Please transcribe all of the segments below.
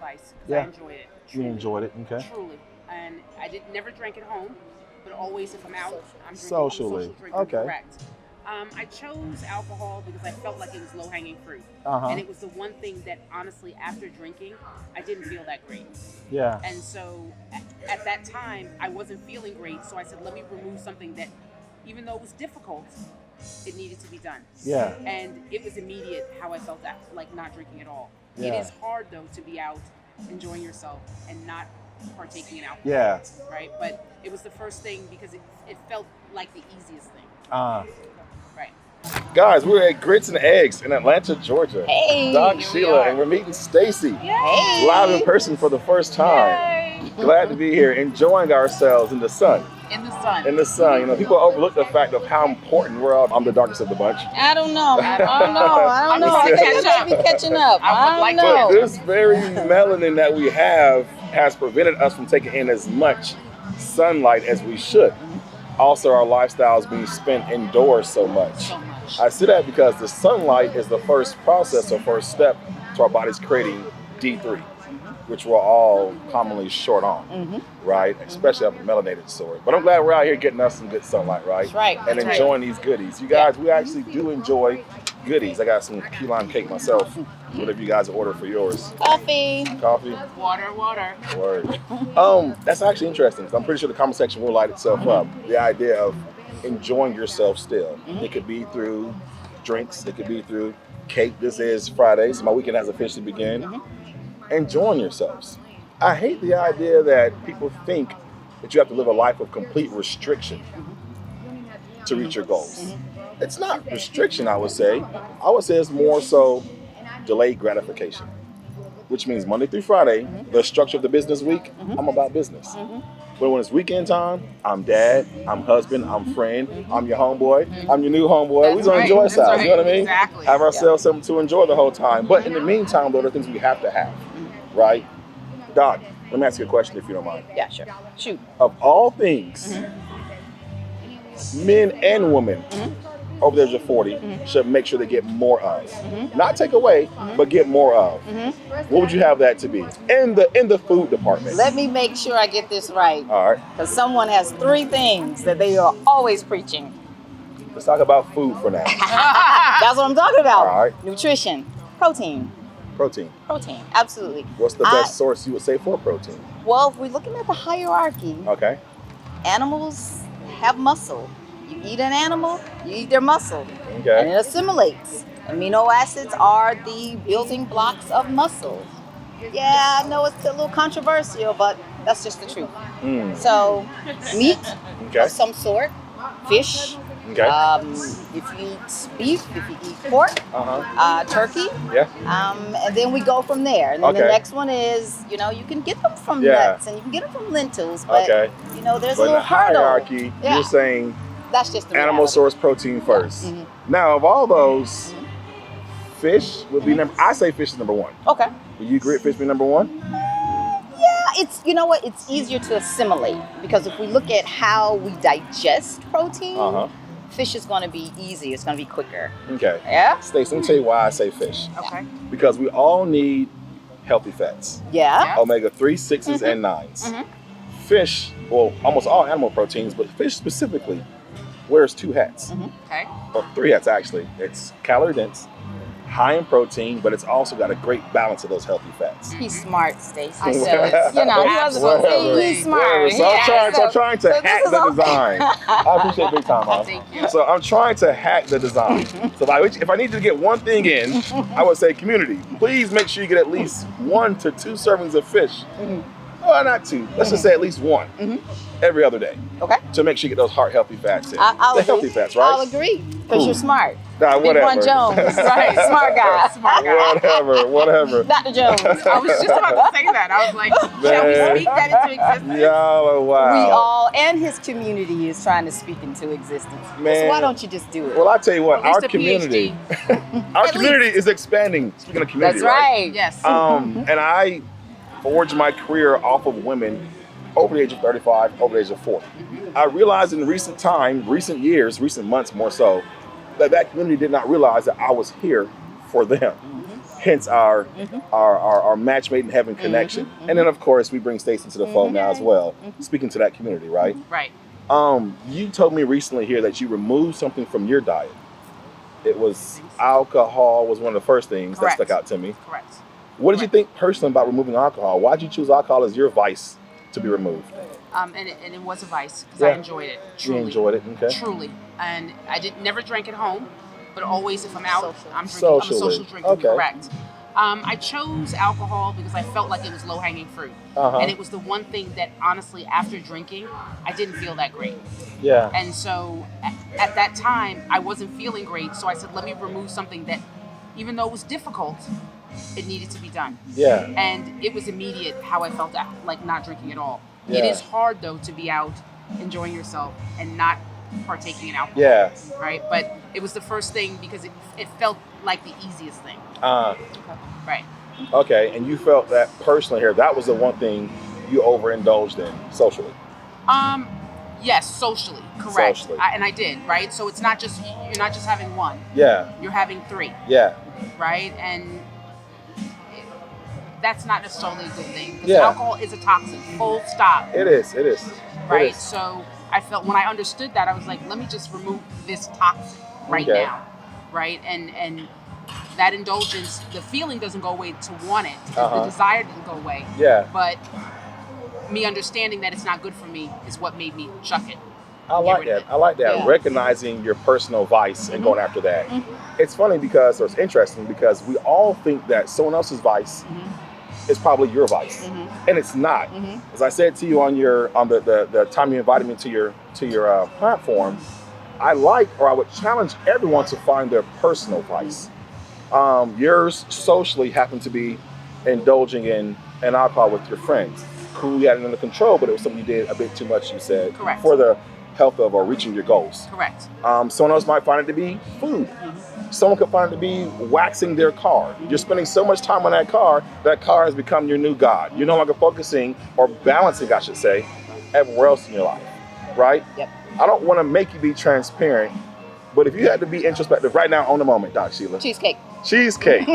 vice because I enjoy it. You enjoyed it, okay. Truly. And I never drank at home, but always if I'm out, I'm drinking. Socially. I'm a social drinker, Okay. correct. I chose alcohol because I felt like it was low-hanging fruit. And it was the one thing that, honestly, after drinking, I didn't feel that great. Yeah. And so at that time, I wasn't feeling great, so I said, let me remove something that, even though it was difficult, it needed to be done. Yeah. And it was immediate how I felt like not drinking at all. Yeah. It is hard, though, to be out enjoying yourself and not partaking in alcohol. Yeah. Right? But it was the first thing because it felt like the easiest thing. Right. Guys, we're at Grits and Eggs in Atlanta, Georgia. Hey. Doc, Shelia, and we're meeting Stacey. Hey. Live in person for the first time. Yay. Glad to be here, enjoying ourselves in the sun. In the sun. In the sun. You know, people overlook the fact of how important we're all. I'm the darkest of the bunch. I don't know. I don't know. I think you might be catching up. I don't know. This very melanin that we have has prevented us from taking in as much sunlight as we should. Also, our lifestyles being spent indoors so much. I say that because the sunlight is the first process or first step to our bodies creating D3, which we're all commonly short on, right? Especially up the melanated sort. But I'm glad we're out here getting us some good sunlight, right? That's right. And enjoying these goodies. You guys, we actually do enjoy goodies. I got some key lime cake myself. Whatever you guys order for yours. Coffee. Coffee. Water. Word. That's actually interesting. 'Cause I'm pretty sure the comment section will light itself up. The idea of enjoying yourself still. It could be through drinks. It could be through cake. This is Friday, so my weekend has officially begun. Enjoying yourselves. I hate the idea that people think that you have to live a life of complete restriction to reach your goals. It's not restriction, I would say. I would say it's more so delayed gratification, which means Monday through Friday, the structure of the business week, I'm about business. But when it's weekend time, I'm dad, I'm husband, I'm friend, I'm your homeboy, I'm your new homeboy. We're gonna enjoy ourselves, you know what I mean? Exactly. Have ourselves something to enjoy the whole time. But in the meantime, though, there are things we have to have, right? Doc, let me ask you a question if you don't mind. Yeah, sure. Shoot. Of all things, men and women over the age of 40 should make sure they get more of. Not take away, but get more of. What would you have that to be in the food department? Let me make sure I get this right. All right. Because someone has 3 things that they are always preaching. Let's talk about food for now. That's what I'm talking about. All right. Nutrition. Protein. Protein. Protein. Absolutely. What's the best source you would say for protein? Well, if we're looking at the hierarchy, Okay. animals have muscle. You eat an animal, you eat their muscle. And Okay. it assimilates. Amino acids are the building blocks of muscle. Yeah, I know it's a little controversial, but that's just the truth. So, meat Okay. of some sort, fish. Okay. If you eat beef, if you eat pork, turkey. Yeah. And then we go from there. And then the Okay. next one is, you can get them from Yeah. nuts and you can get them from lentils, but Okay. there's But a in little the hurdle. hierarchy, Yeah. you're saying That's just the animal reality. source protein first. Now, of all those, fish would be number. I say fish is number 1. Okay. Would you agree fish be number 1? Yeah, it's it's easier to assimilate because if we look at how we digest protein, fish is going to be easy. It's going to be quicker. Okay. Yeah. Stacey, let me tell you why I say fish. Okay. Because we all need healthy fats. Yeah. Omega-3, 6s, and 9s. Fish, well, almost all animal proteins, but fish specifically, wears 2 hats. Okay. Or 3 hats, actually. It's calorie dense, high in protein, but it's also got a great balance of those healthy fats. He's smart, Stacey. I So, said he wasn't going to say he's smart. So I'm trying to so hack this the is design. I appreciate big time, Mom. Thank you. So I'm trying to hack the design. So if I need you to get one thing in, I would say, community, please make sure you get at least 1 to 2 servings of fish. Well, not 2. Let's just say at least 1 every other day. Okay. To make sure you get those heart healthy fats in. I'll the agree. healthy fats, right? I'll agree because you're smart. Nah, whatever. BigRonJones, right? Smart guy. Smart guy. Whatever. Dr. Jones. I was just about to say that. I was like, shall we speak that into existence? Y'all are wild. We all, and his community is trying to speak into existence. Man. So why don't you just do it? Well, I tell you what, At least our a community, PhD. our community is expanding. Speaking of community, That's right. Yes. And I forged my career off of women over the age of 35, over the age of 40. I realized in recent years, recent months more so, that community did not realize that I was here for them. hence our our match made in heaven connection. And then of course we bring Stacey to the fold now as well, speaking to that community, right? Right. You told me recently here that you removed something from your diet. It was alcohol was one of the first things Correct. that stuck out to me. Correct. What did you think personally about removing alcohol? Why did you choose alcohol as your vice to be removed? And it was a vice because I enjoyed it. Truly. You enjoyed it, okay. Truly. And I never drank at home, but always if I'm out, I'm drinking. Socially. I'm a social drinker, Okay. correct. I chose alcohol because I felt like it was low-hanging fruit. And it was the one thing that, honestly, after drinking, I didn't feel that great. Yeah. And so, at that time, I wasn't feeling great, so I said, let me remove something that, even though it was difficult, it needed to be done. Yeah. And it was immediate how I felt like not drinking at all. Yeah. It is hard, though, to be out enjoying yourself and not partaking in alcohol. Yeah. Right? But it was the first thing because it felt like the easiest thing. Right. Okay, and you felt that personally here, that was the one thing you overindulged in socially. Yes, socially, correct. Socially. And I did, right? So it's not just, you're not just having one. Yeah. You're having three. Yeah. Right? And that's not necessarily a good thing. Because Yeah. alcohol is a toxin, full stop. It is. Right? It is. So I felt, when I understood that, I was like, let me just remove this toxin right Okay. now. Right? And that indulgence, the feeling doesn't go away to want it. The desire didn't go away. Yeah. But me understanding that it's not good for me is what made me chuck it. I like that. I like that. Yeah. Recognizing your personal vice and going after that. It's funny because, or it's interesting because we all think that someone else's vice is probably your vice, and it's not. As I said to you on the time you invited me to your platform, I would challenge everyone to find their personal vice. Yours socially happened to be indulging in alcohol with your friends. Cool, you had it under control, but it was something you did a bit too much, you said. Correct. For the health of or reaching your goals. Correct. Someone else might find it to be food. Someone could find it to be waxing their car. You're spending so much time on that car has become your new God. You're no longer focusing or balancing, I should say, everywhere else in your life, right? Yep. I don't want to make you be transparent, but if you had to be introspective right now on the moment, Doc Sheila. Cheesecake. Cheesecake.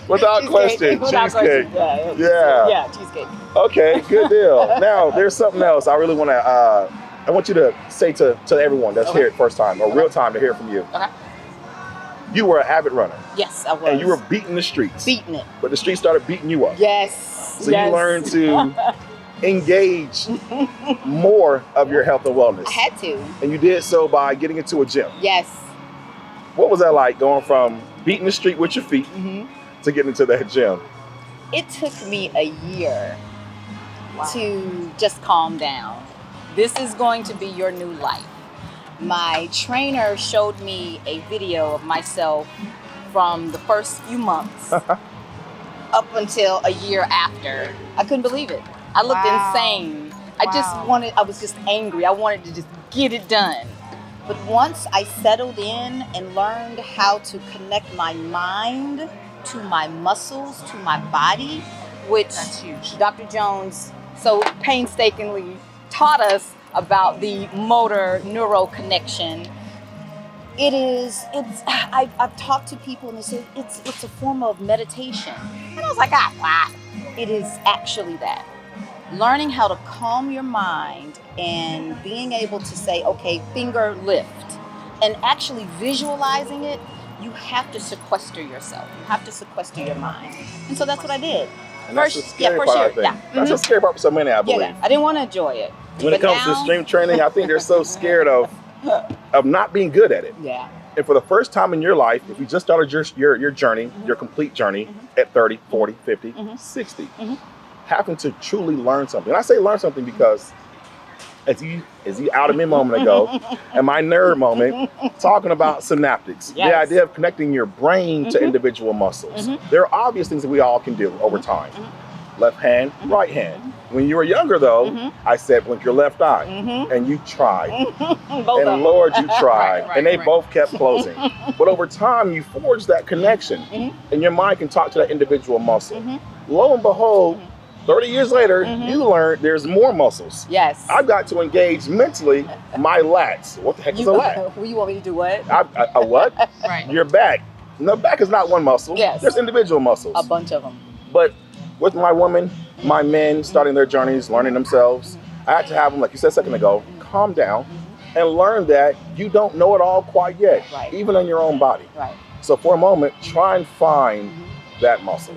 Without question, cheesecake. Yeah, cheesecake. Okay, good deal. Now, there's something else I really want to, I want you to say to everyone that's here at first time, or real time to hear from you. Okay. You were an avid runner. Yes, I was. And you were beating the streets. Beating it. But the streets started beating you up. Yes. So you learned to engage more of your health and wellness. I had to. And you did so by getting into a gym. Yes. What was that like, going from beating the street with your feet to getting into that gym? It took me a year to just calm down. This is going to be your new life. My trainer showed me a video of myself from the first few months up until a year after. I couldn't believe it. I looked insane. I was just angry. I wanted to just get it done. But once I settled in and learned how to connect my mind to my muscles, to my body, which That's huge. Dr. Jones so painstakingly taught us about the motor neural connection. I've talked to people and they say it's a form of meditation. And I was like, wow. It is actually that. Learning how to calm your mind and being able to say, okay, finger lift, and actually visualizing it, you have to sequester yourself. You have to sequester your mind. And so that's what I did. And that's the scary part, I think. That's a scary part for so many, I believe. Yeah, I didn't want to enjoy it. When it comes to strength training, I think they're so scared of not being good at it. Yeah. And for the first time in your life, if you just started your journey, your complete journey at 30, 40, 50, 60, having to truly learn something. And I say learn something because as he out of me a moment ago, and my nerd moment, talking about synaptics, the idea of connecting your brain to individual muscles. There are obvious things that we all can do over time. Left hand, right hand. When you were younger, though, I said blink your left eye, and you tried. And Lord, you tried. And they both kept closing. But over time, you forged that connection, and your mind can talk to that individual muscle. Lo and behold, 30 years later, you learn there's more muscles. Yes. I've got to engage mentally my lats. What the heck is a lat? You want me to do what? A what? Right. Your back. No, back is not one muscle. Yes. There's individual muscles. A bunch of them. But with my women, my men starting their journeys, learning themselves, I had to have them, like you said a second ago, calm down and learn that you don't know it all quite yet, even in your own body. Right. So for a moment, try and find that muscle.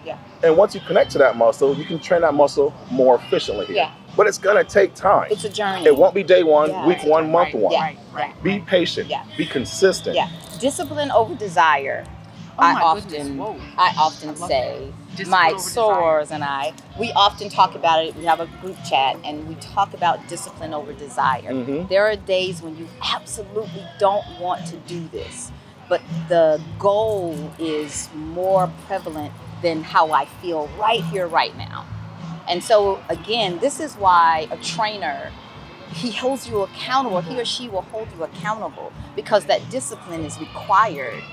Yeah. And once you connect to that muscle, you can train that muscle more efficiently. Yeah. But it's gonna take time. It's a journey. It won't be day one, week one, month one. Right. Be patient. Yeah. Be consistent. Yeah. Discipline over desire. Oh I my often say, Discipline my over sorors and we often talk about it. We have a group chat and we talk about discipline over desire. There are days when you absolutely don't want to do this, but the goal is more prevalent than how I feel right here, right now. And so again, this is why a trainer, he holds you accountable. He or she will hold you accountable because that discipline is required.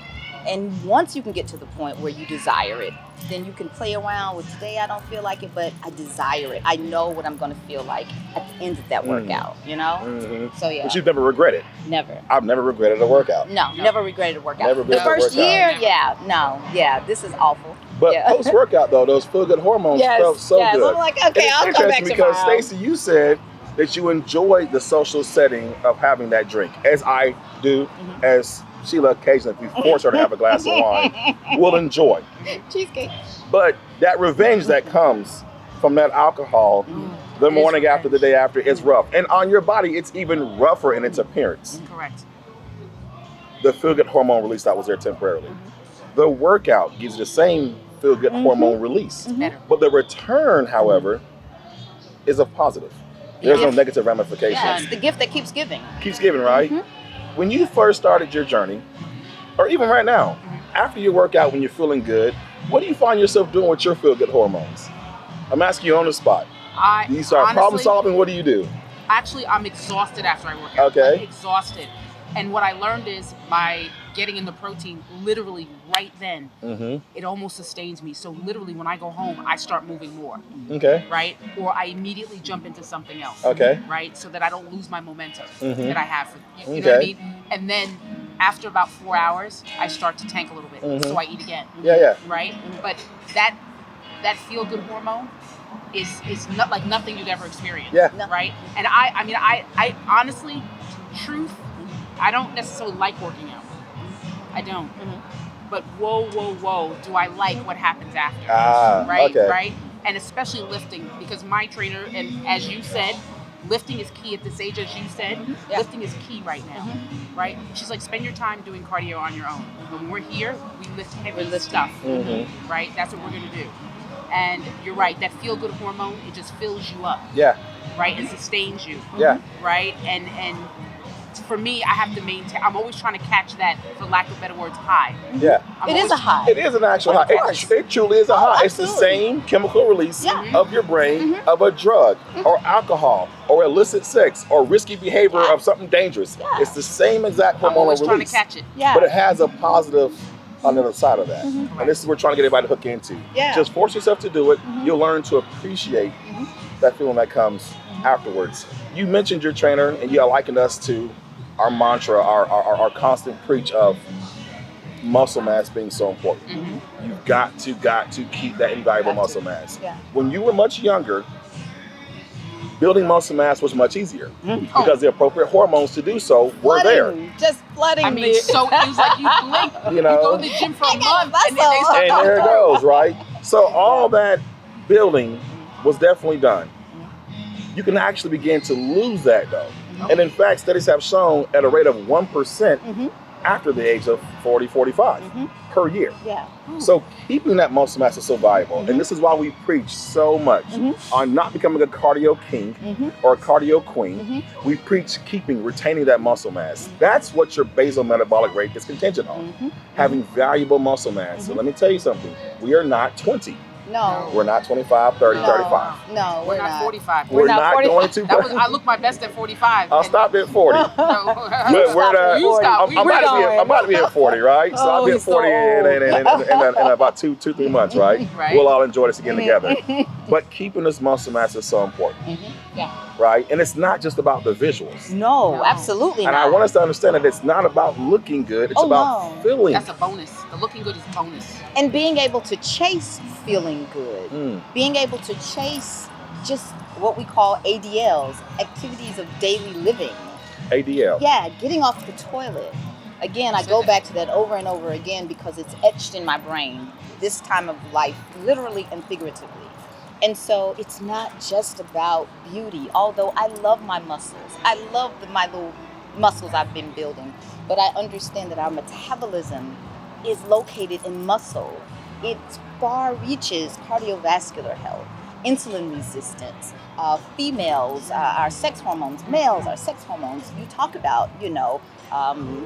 And once you can get to the point where you desire it, then you can play around with, today I don't feel like it, but I desire it. I know what I'm going to feel like at the end of that workout, you know? So yeah. But you've never regretted? Never. I've never regretted a workout. No, never regretted a workout. Never the first year, this is awful. But post-workout though, those feel-good hormones felt so good. I'm like, okay, I'll come back because tomorrow. Stacey, you said that you enjoyed the social setting of having that drink, as I do, as Sheila occasionally, if we force her to have a glass of wine, will enjoy. Cheesecake. But that revenge that comes from that alcohol the morning after, the day after, is rough. And on your body, it's even rougher in its appearance. Correct. The feel-good hormone release that was there temporarily. The workout gives you the same feel-good hormone release. But the return, however, is a positive. There's no negative ramification. Yeah, it's the gift that keeps giving. Keeps giving, right? When you first started your journey, or even right now, after you work out, when you're feeling good, what do you find yourself doing with your feel-good hormones? I'm asking you on the spot. You start problem solving, what do you do? Actually, I'm exhausted after I work out. Okay. I'm exhausted. And what I learned is by getting in the protein, literally right then, it almost sustains me. So literally when I go home, I start moving more. Okay. Right? Or I immediately jump into something else. Okay. Right? So that I don't lose my momentum that I have. You know what I mean? And then after about 4 hours, I start to tank a little bit. So I eat again. Yeah. Right? But that feel-good hormone is not like nothing you've ever experienced. Yeah. Right? And I honestly, truth, I don't necessarily like working out. I don't. But whoa, do I like what happens after? Right? Okay. Right? And especially lifting, because my trainer, and as you said, lifting is key at this age, as you said. Lifting is key right now. Right? She's like, spend your time doing cardio on your own. When we're here, we lift heavy stuff. Right? That's what we're going to do. And you're right, that feel-good hormone, it just fills you up. Yeah. Right? It sustains you. Yeah. Right? And for me, I have to maintain. I'm always trying to catch that, for lack of better words, high. Yeah. It is a high. It is an actual high. It truly is a high. It's the same chemical release of your brain of a drug or alcohol or illicit sex or risky behavior of something dangerous. It's the same exact hormonal I'm always release. trying to catch it. But it has a positive on the other side of that. And this is what we're trying to get everybody to hook into. Just force yourself to do it. You'll learn to appreciate that feeling that comes afterwards. You mentioned your trainer and you likened us to our mantra, our constant preach of muscle mass being so important. You've got to keep that invaluable muscle mass. When you were much younger, building muscle mass was much easier because the appropriate hormones to do so were there. Just flooding. I mean, so it was like you blink, You know, you go to the gym for a month, and then they start and there it goes, right? So all that building was definitely done. You can actually begin to lose that though. And in fact, studies have shown at a rate of 1% after the age of 40, 45 per year. So keeping that muscle mass is so valuable. And this is why we preach so much on not becoming a cardio king or a cardio queen. We preach retaining that muscle mass. That's what your basal metabolic rate is contingent on. Having valuable muscle mass. So let me tell you something. We are not 20. No. We're not 25, 30, No. 35. No, We're not 45. We're not 45. going to. I look my best at 45. I'll stop at 40. No. We're not. You stop. I'm about to be at 40, right? So I'll be at he's so 40 in old. about 2-3 months, right? Right. We'll all enjoy this again together. But keeping this muscle mass is so important, Yeah. right? And it's not just about the visuals. No, absolutely And not. I want us to understand that it's not about looking good. It's about feeling. That's a bonus. The looking good is a bonus. And being able to chase feeling good, being able to chase just what we call ADLs, activities of daily living. ADL. Yeah, getting off the toilet. Again, I go back to that over and over again because it's etched in my brain this time of life, literally and figuratively. And so it's not just about beauty, although I love my muscles. I love my little muscles I've been building, but I understand that our metabolism is located in muscle. It far reaches cardiovascular health, insulin resistance, females, our sex hormones, males, our sex hormones. You talk about,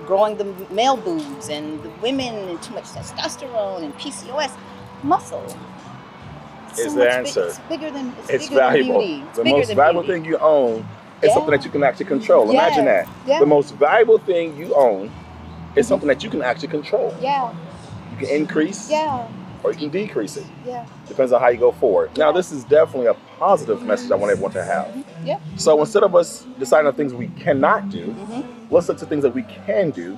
growing the male boobs and the women and too much testosterone and PCOS. Muscle. Is the answer. It's bigger than It's bigger valuable. than beauty. It's the bigger most than valuable beauty. thing you own is something that you can actually control. Yeah. Imagine that. Yeah. The most valuable thing you own is something that you can actually control. Yeah. You can increase Yeah. or you can decrease it. Yeah. Depends on how you go forward. Now, this is definitely a positive message I want everyone to have. Yeah. So instead of us deciding on things we cannot do, let's look to things that we can do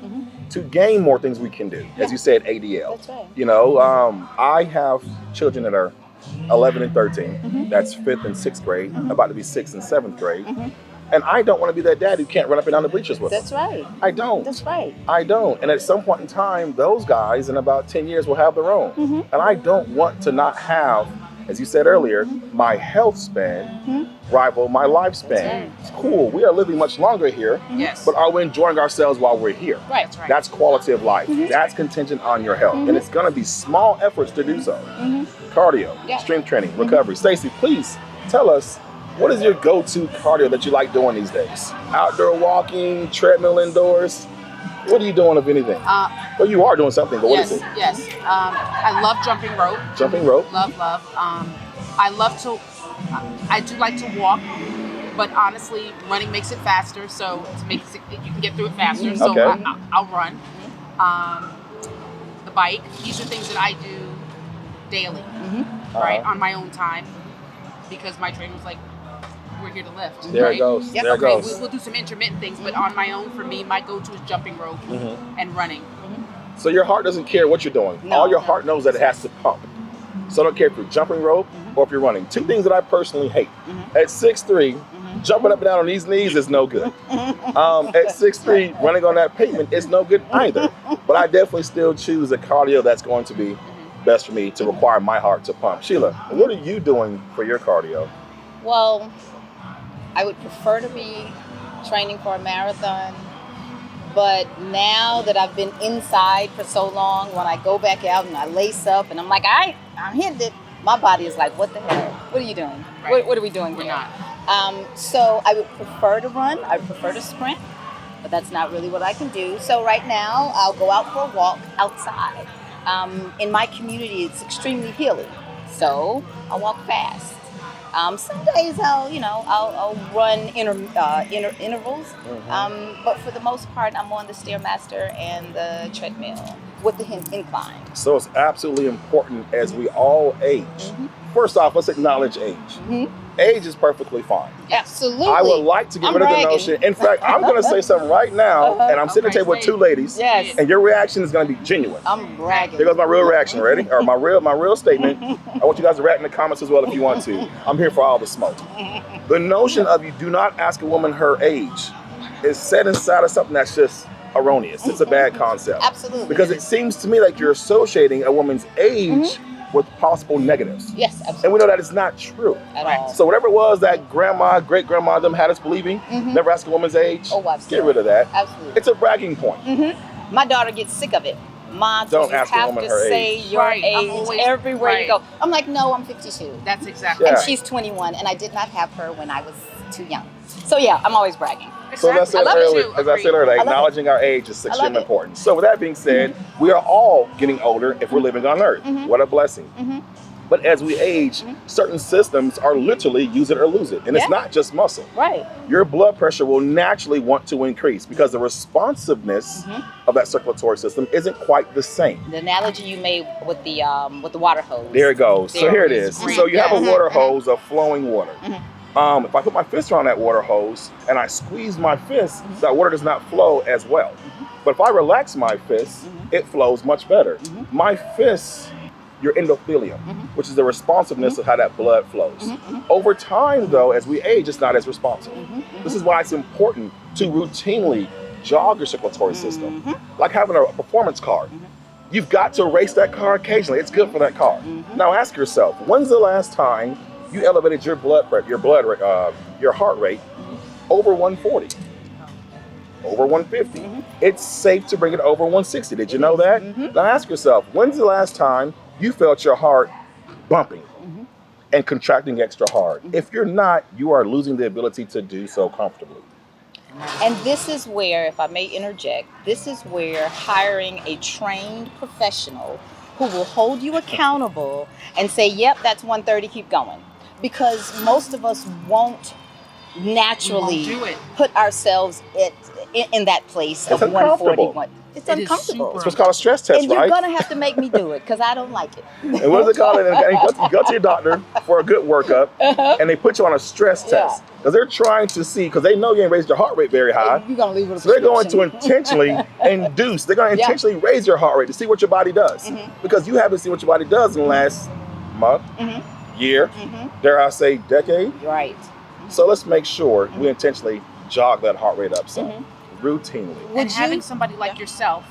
to gain more things we can do. As you said, ADL. That's right. I have children that are 11 and 13. That's 5th and 6th grade, about to be 6th and 7th grade. And I don't want to be that dad who can't run up and down the bleachers with That's them. right. I don't. That's right. I don't. And at some point in time, those guys in about 10 years will have their own. And I don't want to not have, as you said earlier, my health span rival my lifespan. It's cool. We are living much longer here. Yes. But are we enjoying ourselves while we're here? Right. That's right. That's quality of life. That's contingent on your health. And it's going to be small efforts to do so. Cardio, strength training, recovery. Stacey, please tell us, what is your go-to cardio that you like doing these days? Outdoor walking, treadmill indoors? What are you doing, if anything? Well, you are doing something, but what is it? Yes. I love jumping rope. Jumping rope? Love. I do like to walk, but honestly, running makes it faster. So you can get through it faster. So Okay. I'll run. The bike. These are things that I do daily, right, on my own time, because my trainer was like, "We're here to lift." There right? it goes. Yep. There it Okay, goes. we'll do some intermittent things, but on my own, for me, my go-to is jumping rope and running. So your heart doesn't care what you're doing. No. All your heart knows that it has to pump. So I don't care if you're jumping rope or if you're running. Two things that I personally hate. At 6'3", jumping up and down on these knees is no good. At 6'3", running on that pavement is no good either. But I definitely still choose a cardio that's going to be best for me to require my heart to pump. Sheila, what are you doing for your cardio? Well, I would prefer to be training for a marathon. But now that I've been inside for so long, when I go back out and I lace up and I'm like, I'm hitting it, my body is like, what the hell? What are you doing? Right. What are we doing We're here? not. So I would prefer to run. I prefer to sprint, but that's not really what I can do. So right now, I'll go out for a walk outside. In my community, it's extremely hilly, so I'll walk fast. Some days I'll run intervals, but for the most part, I'm on the Stairmaster and the treadmill with the incline. So it's absolutely important as we all age. First off, let's acknowledge age. Age is perfectly fine. Absolutely. I would like to get rid of the notion. In fact, I'm going to say something right now, and I'm sitting at the table with two ladies, Yes. and your reaction is going to be genuine. I'm bragging. Here goes my real reaction. Ready? Or my real statement. I want you guys to react in the comments as well if you want to. I'm here for all the smoke. The notion of you do not ask a woman her age is set inside of something that's just erroneous. It's a bad concept. Absolutely. Because it seems to me like you're associating a woman's age with possible negatives. Yes, And absolutely. we know that it's not true. At all. So whatever it was that grandma, great-grandma them had us believing, never ask a woman's age, Oh, absolutely. get rid of that. Absolutely. It's a bragging point. My daughter gets sick of it. Mom, Don't you ask a have woman to her say age. your Right, I'm age always- everywhere you right. go. I'm like, no, I'm 52. That's exactly. Yeah. And she's 21, and I did not have her when I was too young. So yeah, I'm always bragging. So as I said I love it earlier, too. as I said earlier, I love acknowledging our age is I love extremely it. important. So with that being said, we are all getting older if we're living on Earth. What a blessing. But as we age, certain systems are literally use it or lose it. And it's not just muscle. Right. Your blood pressure will naturally want to increase because the responsiveness of that circulatory system isn't quite the same. The analogy you made with the water hose. There it goes. So here it is. Great. So you have a water hose of flowing water. If I put my fist around that water hose and I squeeze my fist, that water does not flow as well. But if I relax my fist, it flows much better. My fist, your endothelium, which is the responsiveness of how that blood flows. Over time, though, as we age, it's not as responsive. This is why it's important to routinely jog your circulatory system, like having a performance car. You've got to race that car occasionally. It's good for that car. Now ask yourself, when's the last time you elevated your blood pressure, your heart rate over 140? Over 150. It's safe to bring it over 160. Did you know that? Now ask yourself, when's the last time you felt your heart bumping and contracting extra hard? If you're not, you are losing the ability to do so comfortably. And this is where, if I may interject, this is where hiring a trained professional who will hold you accountable and say, yep, that's 130, keep going. Because most of us won't naturally do it. put ourselves in that place of 141. It's uncomfortable. It's what's called a stress test, And you're right? going to have to make me do it because I don't like it. And what is it called? You go to your doctor for a good workup, and they put you on a stress test because they're trying to see, because they know you ain't raised your heart rate very high. You're going to leave with a So they're going to prescription. intentionally induce. They're going to intentionally raise your heart rate to see what your body does, because you haven't seen what your body does in the last month, year, dare I say, decade. Right. So let's make sure we intentionally jog that heart rate up some, routinely. And having somebody like yourself,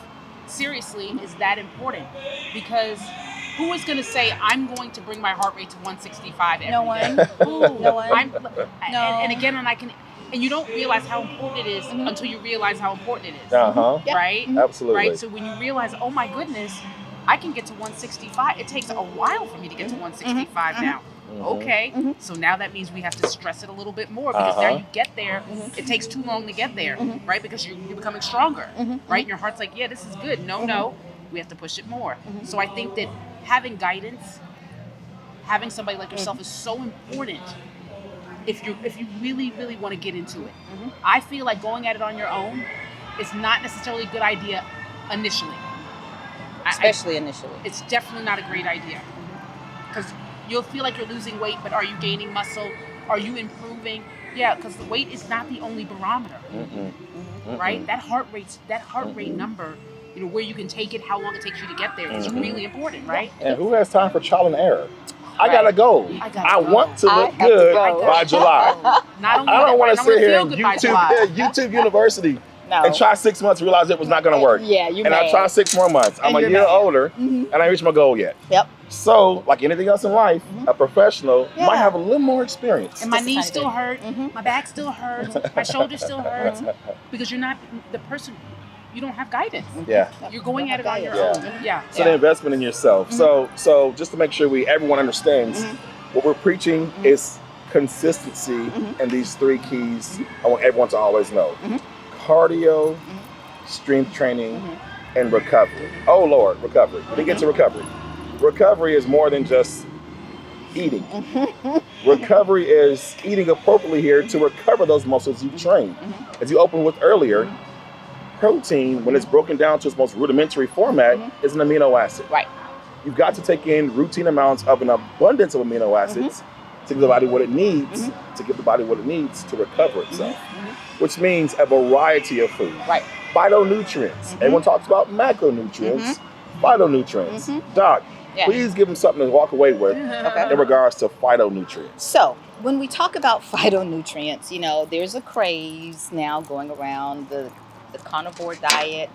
seriously, is that important. Because who is going to say, I'm going to bring my heart rate to 165 every No one. day? Who? No one. And again, and you don't realize how important it is until you realize how important it is. Right? Absolutely. Right? So when you realize, oh my goodness, I can get to 165. It takes a while for me to get to 165 now. Okay, so now that means we have to stress it a little bit more, because now you get there, it takes too long to get there, right? Because you're becoming stronger, right? And your heart's like, yeah, this is good. No, we have to push it more. So I think that having guidance, having somebody like yourself is so important if you really, really want to get into it. I feel like going at it on your own is not necessarily a good idea initially. Especially initially. It's definitely not a great idea, because you'll feel like you're losing weight, but are you gaining muscle? Are you improving? Yeah, because the weight is not the only barometer, right? That heart rate number, where you can take it, how long it takes you to get there, is really important, right? And who has time for trial and error? I gotta go. I want to look have good to go. by July. Not only I don't want to sit here feel in good by July. YouTube University No. and try 6 months, realize it was not going to work. Yeah, you And I mad. try 6 more months. I'm And a you're year mad. older, and I ain't reached my goal yet. Yep. So, like anything else in life, a professional Yeah. might have a little more experience. And my Just a knees tiny still bit. hurt, my back still hurts, my shoulder still hurts, because you're not the person, you don't have guidance. Yeah. You're going at it on your Yeah. own. Yeah. So the investment in yourself. So just to make sure everyone understands, what we're preaching is consistency and these 3 keys I want everyone to always know. Cardio, strength training, and recovery. Oh Lord, recovery. We didn't get to recovery. Recovery is more than just eating. Recovery is eating appropriately here to recover those muscles you trained. As you opened with earlier, protein, when it's broken down to its most rudimentary format, is an amino acid. Right. You've got to take in routine amounts of an abundance of amino acids to give the body what it needs, to recover itself. Which means a variety of food. Right. Phytonutrients. Everyone talks about macronutrients. Phytonutrients. Doc, please give them something to walk away with in regards to phytonutrients. So, when we talk about phytonutrients, there's a craze now going around the carnivore diet.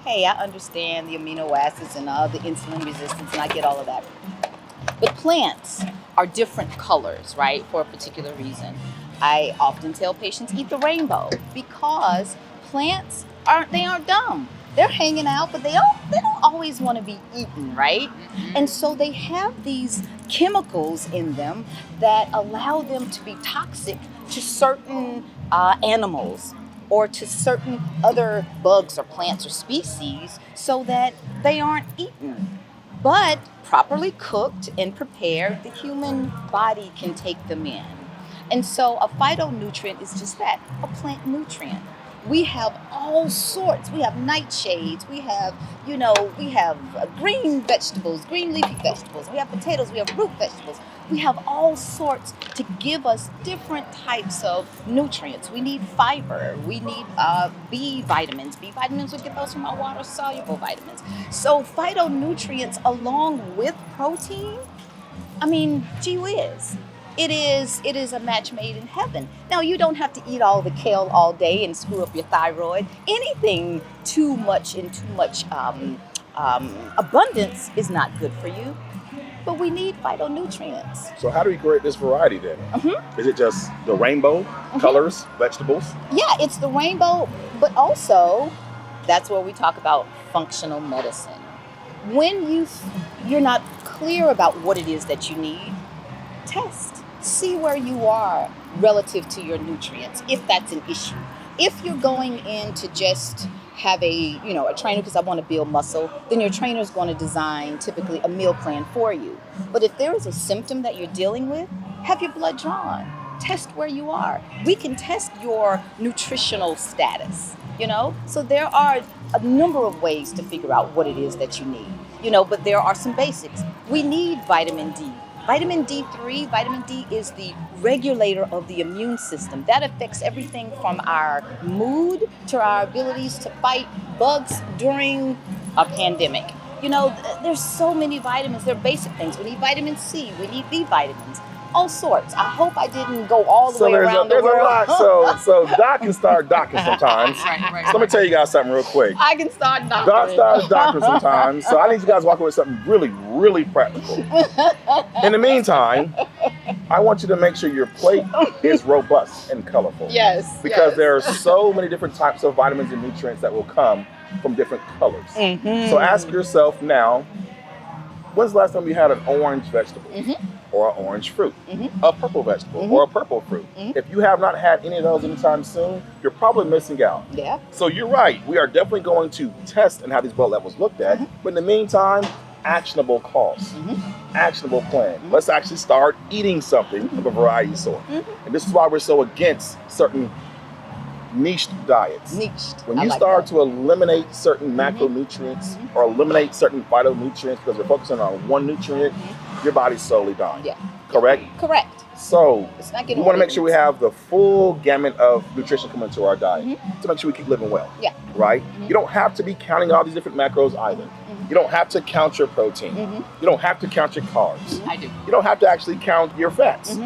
Hey, I understand the amino acids and the insulin resistance, and I get all of that. But plants are different colors, right, for a particular reason. I often tell patients eat the rainbow because plants aren't dumb. They're hanging out, but they don't always want to be eaten, right? And so they have these chemicals in them that allow them to be toxic to certain animals or to certain other bugs or plants or species so that they aren't eaten. But properly cooked and prepared, the human body can take them in. And so a phytonutrient is just that, a plant nutrient. We have all sorts. We have nightshades. We have, green vegetables, green leafy vegetables. We have potatoes. We have root vegetables. We have all sorts to give us different types of nutrients. We need fiber. We need B vitamins. B vitamins, we get those from our water-soluble vitamins. So phytonutrients along with protein, gee whiz. It is a match made in heaven. Now, you don't have to eat all the kale all day and screw up your thyroid. Anything too much abundance is not good for you. But we need phytonutrients. So how do we create this variety then? Is it just the rainbow colors, vegetables? Yeah, it's the rainbow, but also that's where we talk about functional medicine. When you're not clear about what it is that you need, test. See where you are relative to your nutrients, if that's an issue. If you're going in to just have a trainer because I want to build muscle, then your trainer is going to design typically a meal plan for you. But if there is a symptom that you're dealing with, have your blood drawn. Test where you are. We can test your nutritional status, So there are a number of ways to figure out what it is that you need, but there are some basics. We need vitamin D. Vitamin D3, vitamin D is the regulator of the immune system. That affects everything from our mood to our abilities to fight bugs during a pandemic. There's so many vitamins. They're basic things. We need vitamin C. We need B vitamins. All sorts. I hope I didn't go all the way around the world. There's a lot. So Doc can start docking sometimes. Right. So let me tell you guys something real quick. I can start doctoring. Doc starts doctoring sometimes. So I need you guys to walk away with something really, really practical. In the meantime, I want you to make sure your plate is robust and colorful. Yes. Because there are so many different types of vitamins and nutrients that will come from different colors. So ask yourself now, when's the last time you had an orange vegetable? Or an orange fruit, a purple vegetable, or a purple fruit. If you have not had any of those anytime soon, you're probably missing out. Yeah. So you're right. We are definitely going to test and have these blood levels looked at. But in the meantime, actionable cause, actionable plan. Let's actually start eating something of a variety sort. And this is why we're so against certain niched diets. When you start to eliminate certain macronutrients or eliminate certain phytonutrients because we're focusing on one nutrient, your body's slowly dying. Yeah. Correct? Correct. So we want to make sure we have the full gamut of nutrition coming into our diet to make sure we keep living well. Yeah. Right? You don't have to be counting all these different macros either. You don't have to count your protein. You don't have to count your carbs. I do. You don't have to actually count your fats.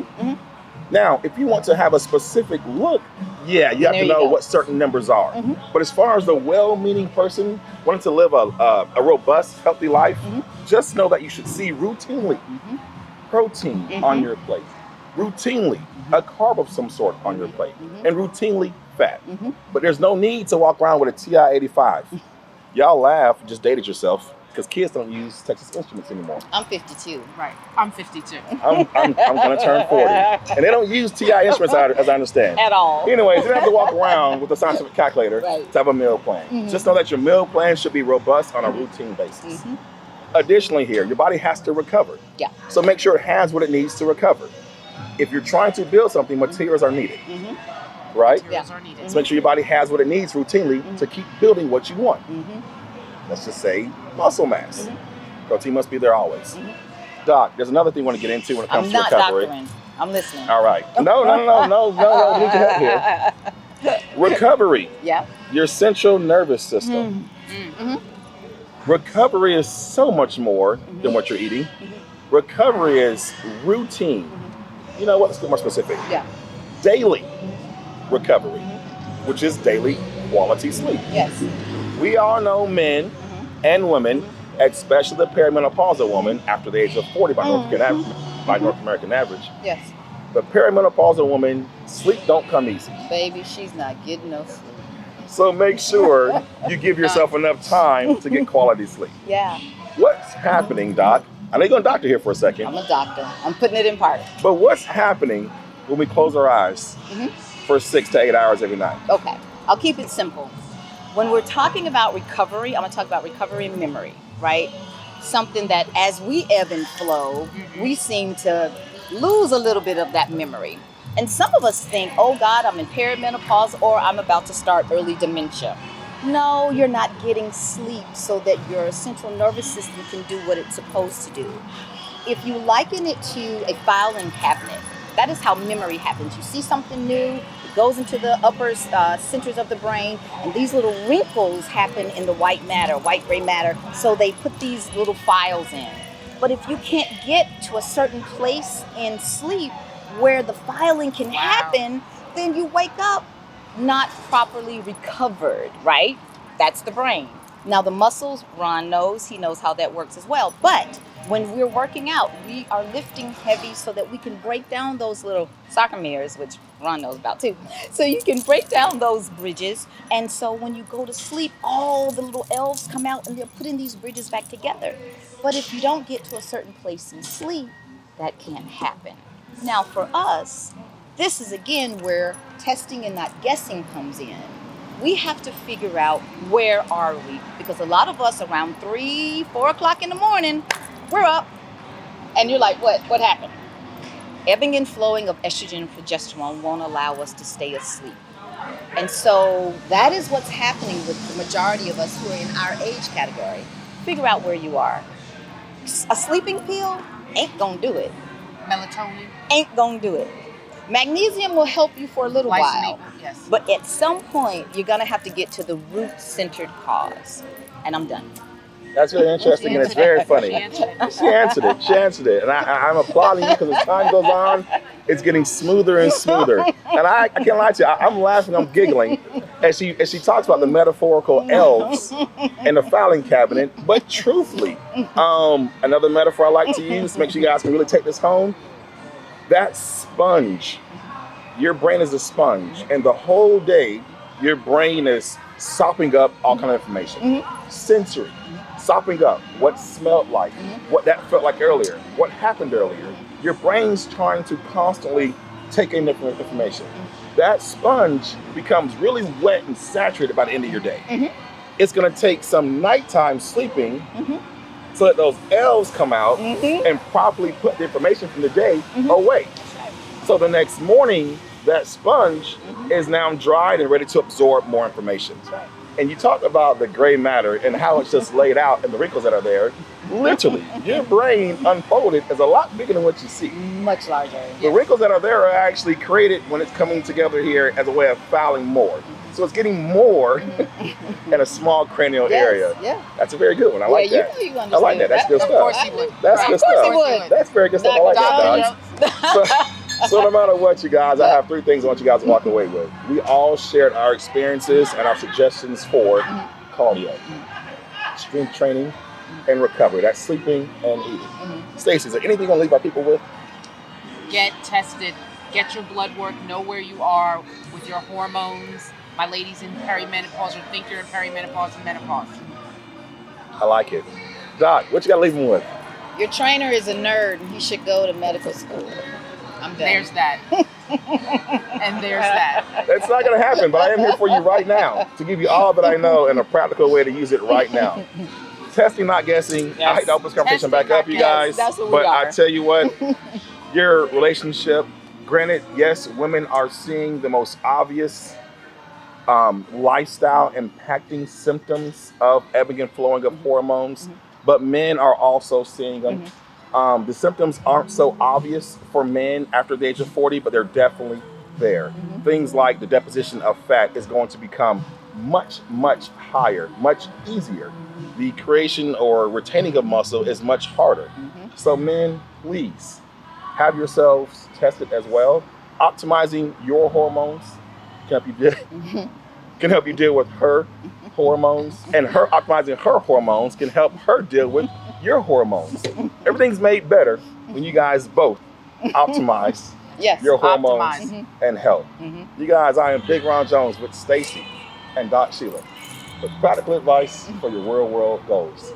Now, if you want to have a specific look, you have to know what certain numbers are. But as far as the well-meaning person wanting to live a robust, healthy life, just know that you should see routinely protein on your plate, routinely a carb of some sort on your plate, and routinely fat. But there's no need to walk around with a TI-85. Y'all laugh, you just dated yourself. Because kids don't use Texas Instruments anymore. I'm 52. Right. I'm 52. I'm going to turn 40. And they don't use TI Instruments, as I understand. At all. Anyways, you don't have to walk around with a scientific calculator to have a meal plan. Just know that your meal plan should be robust on a routine basis. Additionally here, your body has to recover. Yeah. So make sure it has what it needs to recover. If you're trying to build something, materials are needed. Right? Materials are needed. So make sure your body has what it needs routinely to keep building what you want. Let's just say muscle mass. Protein must be there always. Doc, there's another thing I want to get into when it comes to recovery. I'm not doctoring. I'm listening. All right. No. We need your help here. Recovery. Yeah. Your central nervous system. Recovery is so much more than what you're eating. Recovery is routine. You know what? Let's get more specific. Yeah. Daily recovery, which is daily quality sleep. Yes. We all know men and women, especially the perimenopausal woman after the age of 40 by North American average. Yes. The perimenopausal woman, sleep don't come easy. Baby, she's not getting no sleep. So make sure you give yourself enough time to get quality sleep. Yeah. What's happening, Doc? I know you're going to doctor here for a second. I'm a doctor. I'm putting it in part. But what's happening when we close our eyes for 6 to 8 hours every night? Okay. I'll keep it simple. When we're talking about recovery, I'm going to talk about recovery and memory, right? something that as we ebb and flow, we seem to lose a little bit of that memory. And some of us think, oh God, I'm in perimenopause or I'm about to start early dementia. No, you're not getting sleep so that your central nervous system can do what it's supposed to do. If you liken it to a filing cabinet, that is how memory happens. You see something new, it goes into the upper centers of the brain, and these little wrinkles happen in the white gray matter, so they put these little files in. But if you can't get to a certain place in sleep where the filing can happen, then you wake up not properly recovered, right? That's the brain. Now the muscles, Ron knows, he knows how that works as well. But when we're working out, we are lifting heavy so that we can break down those little sarcomeres, which Ron knows about too. So you can break down those bridges. And so when you go to sleep, all the little elves come out and they're putting these bridges back together. But if you don't get to a certain place in sleep, that can't happen. Now for us, this is again where testing and not guessing comes in. We have to figure out where are we, because a lot of us around 3, 4 o'clock in the morning, we're up, and you're like, what happened? Ebbing and flowing of estrogen and progesterone won't allow us to stay asleep. And so that is what's happening with the majority of us who are in our age category. Figure out where you are. A sleeping pill ain't gonna do it. Melatonin ain't gonna do it. Magnesium will help you for a little while, yes. But at some point, you're gonna have to get to the root-centered cause. And I'm done. That's really interesting, and it's very funny. She answered it, and I'm applauding you because as time goes on, it's getting smoother and smoother. And I can't lie to you, I'm laughing, I'm giggling as she talks about the metaphorical elves in the filing cabinet. But truthfully, another metaphor I like to use to make sure you guys can really take this home. That sponge, your brain is a sponge, and the whole day, your brain is sopping up all kind of information. Sensory, sopping up what smelled like, what that felt like earlier, what happened earlier. Your brain's trying to constantly take in different information. That sponge becomes really wet and saturated by the end of your day. It's gonna take some nighttime sleeping so that those elves come out and properly put the information from the day away. So the next morning, that sponge is now dried and ready to absorb more information. And you talk about the gray matter and how it's just laid out and the wrinkles that are there. Literally, your brain unfolded is a lot bigger than what you see. Much larger. The wrinkles that are there are actually created when it's coming together here as a way of filing more. So it's getting more in a small cranial area. Yeah. That's a very good one. I like that. You I like that. That's good stuff. Of course he would. That's good stuff. Of course he would. That's very good stuff. I like that, guys. So no matter what, you guys, I have 3 things I want you guys to walk away with. We all shared our experiences and our suggestions for cardio, strength training, and recovery. That's sleeping and eating. Stacey, is there anything you want to leave our people with? Get tested. Get your blood work. Know where you are with your hormones. My ladies in perimenopause or think you're in perimenopause and menopause. I like it. Doc, what you got to leave them with? Your trainer is a nerd and he should go to medical school. I'm done. There's that. And there's that. It's not going to happen, but I am here for you right now to give you all that I know and a practical way to use it right now. Testing, not guessing. I hate to open this conversation back up, you guys. That's what we but are. I tell you what, your relationship, granted, yes, women are seeing the most obvious lifestyle impacting symptoms of ebbing and flowing of hormones, but men are also seeing them. The symptoms aren't so obvious for men after the age of 40, but they're definitely there. Things like the deposition of fat is going to become much, much higher, much easier. The creation or retaining of muscle is much harder. So men, please have yourselves tested as well. Optimizing your hormones can help you deal with her hormones, and her optimizing her hormones can help her deal with your hormones. Everything's made better when you guys both optimize your hormones and health. You guys, I am BigRonJones with Stacey and Doc Shelia with practical advice for your real world goals.